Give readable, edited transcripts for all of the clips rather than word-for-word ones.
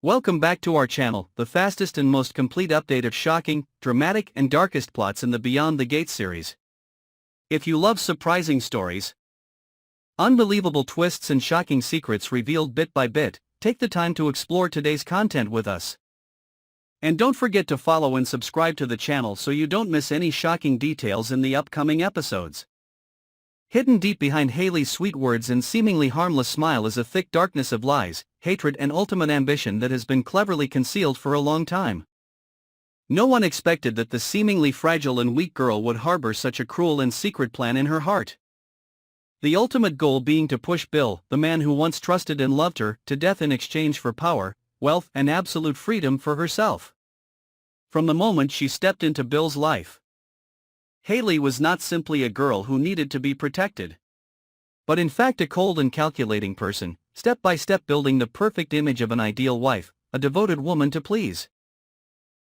Welcome back to our channel, the fastest and most complete update of shocking, dramatic and darkest plots in the Beyond the Gates series. If you love surprising stories, unbelievable twists and shocking secrets revealed bit by bit, take the time to explore today's content with us. And don't forget to follow and subscribe to the channel so you don't miss any shocking details in the upcoming episodes. Hidden deep behind Haley's sweet words and seemingly harmless smile is a thick darkness of lies, hatred and ultimate ambition that has been cleverly concealed for a long time. No one expected that the seemingly fragile and weak girl would harbor such a cruel and secret plan in her heart. The ultimate goal being to push Bill, the man who once trusted and loved her, to death in exchange for power, wealth and absolute freedom for herself. From the moment she stepped into Bill's life, Haley was not simply a girl who needed to be protected, but in fact a cold and calculating person, step by step building the perfect image of an ideal wife, a devoted woman to please,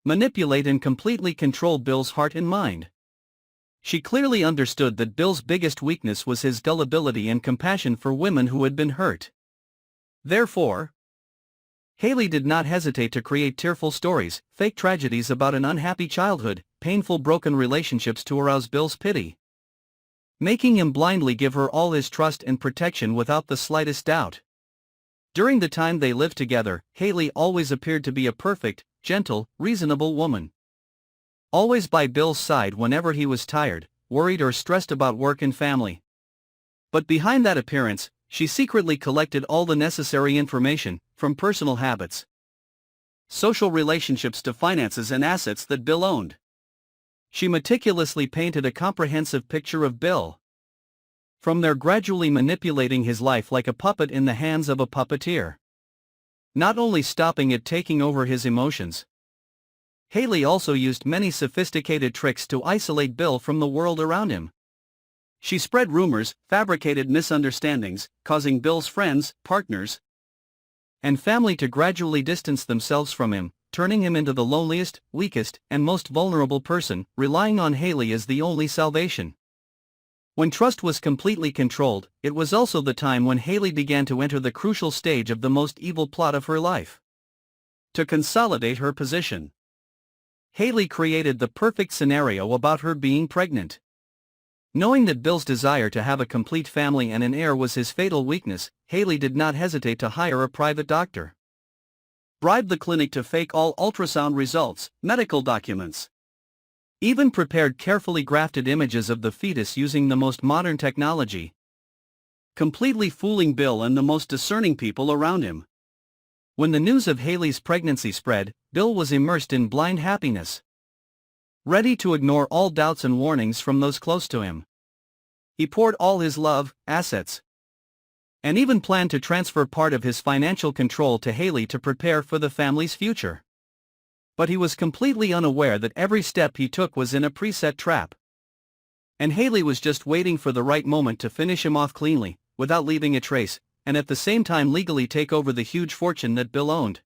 manipulate and completely control Bill's heart and mind. She clearly understood that Bill's biggest weakness was his gullibility and compassion for women who had been hurt. Therefore, Haley did not hesitate to create tearful stories, fake tragedies about an unhappy childhood, painful broken relationships to arouse Bill's pity, making him blindly give her all his trust and protection without the slightest doubt. During the time they lived together, Haley always appeared to be a perfect, gentle, reasonable woman, always by Bill's side whenever he was tired, worried or stressed about work and family. But behind that appearance, she secretly collected all the necessary information, from personal habits, social relationships to finances and assets that Bill owned. She meticulously painted a comprehensive picture of Bill, from there gradually manipulating his life like a puppet in the hands of a puppeteer. Not only stopping it taking over his emotions, Haley also used many sophisticated tricks to isolate Bill from the world around him. She spread rumors, fabricated misunderstandings, causing Bill's friends, partners, and family to gradually distance themselves from him, turning him into the loneliest, weakest, and most vulnerable person, relying on Haley as the only salvation. When trust was completely controlled, it was also the time when Haley began to enter the crucial stage of the most evil plot of her life. To consolidate her position, Haley created the perfect scenario about her being pregnant. Knowing that Bill's desire to have a complete family and an heir was his fatal weakness, Haley did not hesitate to hire a private doctor, bribe the clinic to fake all ultrasound results, medical documents, even prepared carefully grafted images of the fetus using the most modern technology, completely fooling Bill and the most discerning people around him. When the news of Haley's pregnancy spread, Bill was immersed in blind happiness, ready to ignore all doubts and warnings from those close to him. He poured all his love, assets, and even planned to transfer part of his financial control to Haley to prepare for the family's future. But he was completely unaware that every step he took was in a preset trap, and Haley was just waiting for the right moment to finish him off cleanly, without leaving a trace, and at the same time legally take over the huge fortune that Bill owned.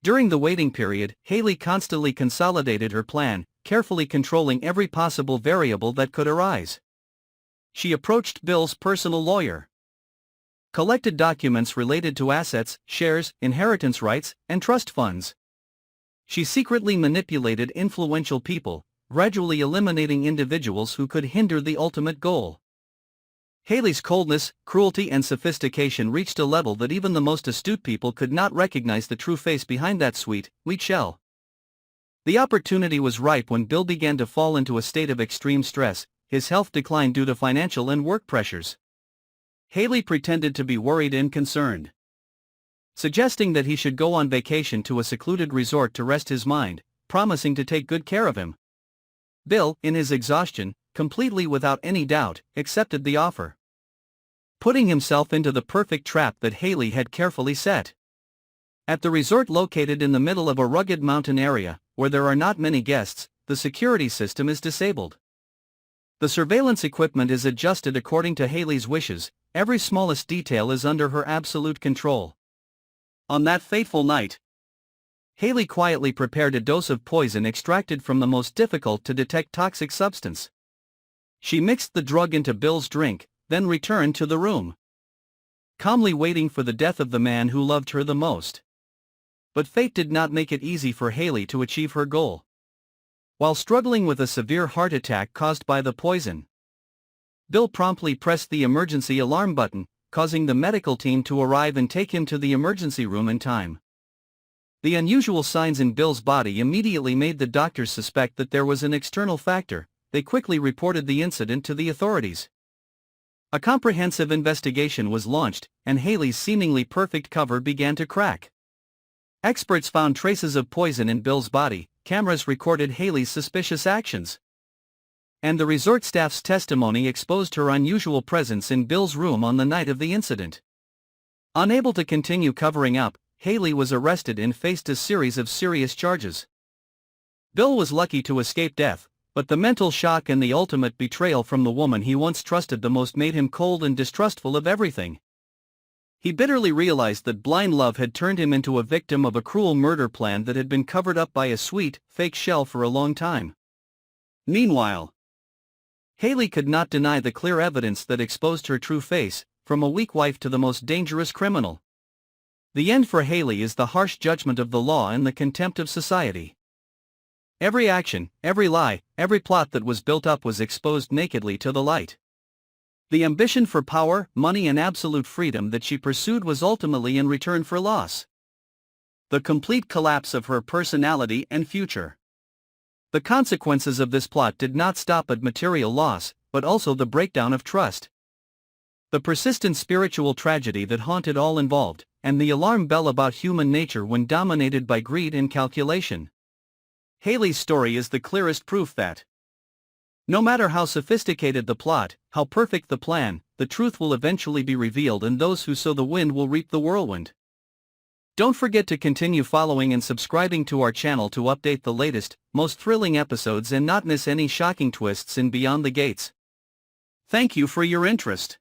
During the waiting period, Haley constantly consolidated her plan, carefully controlling every possible variable that could arise. She approached Bill's personal lawyer, collected documents related to assets, shares, inheritance rights, and trust funds. She secretly manipulated influential people, gradually eliminating individuals who could hinder the ultimate goal. Haley's coldness, cruelty and sophistication reached a level that even the most astute people could not recognize the true face behind that sweet shell. The opportunity was ripe when Bill began to fall into a state of extreme stress. His health declined due to financial and work pressures. Haley pretended to be worried and concerned, suggesting that he should go on vacation to a secluded resort to rest his mind, promising to take good care of him. Bill, in his exhaustion, completely without any doubt, accepted the offer, putting himself into the perfect trap that Haley had carefully set. At the resort located in the middle of a rugged mountain area, where there are not many guests, the security system is disabled. The surveillance equipment is adjusted according to Haley's wishes, every smallest detail is under her absolute control. On that fateful night, Haley quietly prepared a dose of poison extracted from the most difficult to detect toxic substance. She mixed the drug into Bill's drink, then returned to the room, calmly waiting for the death of the man who loved her the most. But fate did not make it easy for Haley to achieve her goal. While struggling with a severe heart attack caused by the poison, Bill promptly pressed the emergency alarm button, causing the medical team to arrive and take him to the emergency room in time. The unusual signs in Bill's body immediately made the doctors suspect that there was an external factor. They quickly reported the incident to the authorities. A comprehensive investigation was launched, and Haley's seemingly perfect cover began to crack. Experts found traces of poison in Bill's body, cameras recorded Haley's suspicious actions, and the resort staff's testimony exposed her unusual presence in Bill's room on the night of the incident. Unable to continue covering up, Haley was arrested and faced a series of serious charges. Bill was lucky to escape death, but the mental shock and the ultimate betrayal from the woman he once trusted the most made him cold and distrustful of everything. He bitterly realized that blind love had turned him into a victim of a cruel murder plan that had been covered up by a sweet, fake shell for a long time. Meanwhile, Haley could not deny the clear evidence that exposed her true face, from a weak wife to the most dangerous criminal. The end for Haley is the harsh judgment of the law and the contempt of society. Every action, every lie, every plot that was built up was exposed nakedly to the light. The ambition for power, money and absolute freedom that she pursued was ultimately in return for loss. The complete collapse of her personality and future. The consequences of this plot did not stop at material loss, but also the breakdown of trust. The persistent spiritual tragedy that haunted all involved, and the alarm bell about human nature when dominated by greed and calculation. Haley's story is the clearest proof that no matter how sophisticated the plot, how perfect the plan, the truth will eventually be revealed and those who sow the wind will reap the whirlwind. Don't forget to continue following and subscribing to our channel to update the latest, most thrilling episodes and not miss any shocking twists in Beyond the Gates. Thank you for your interest.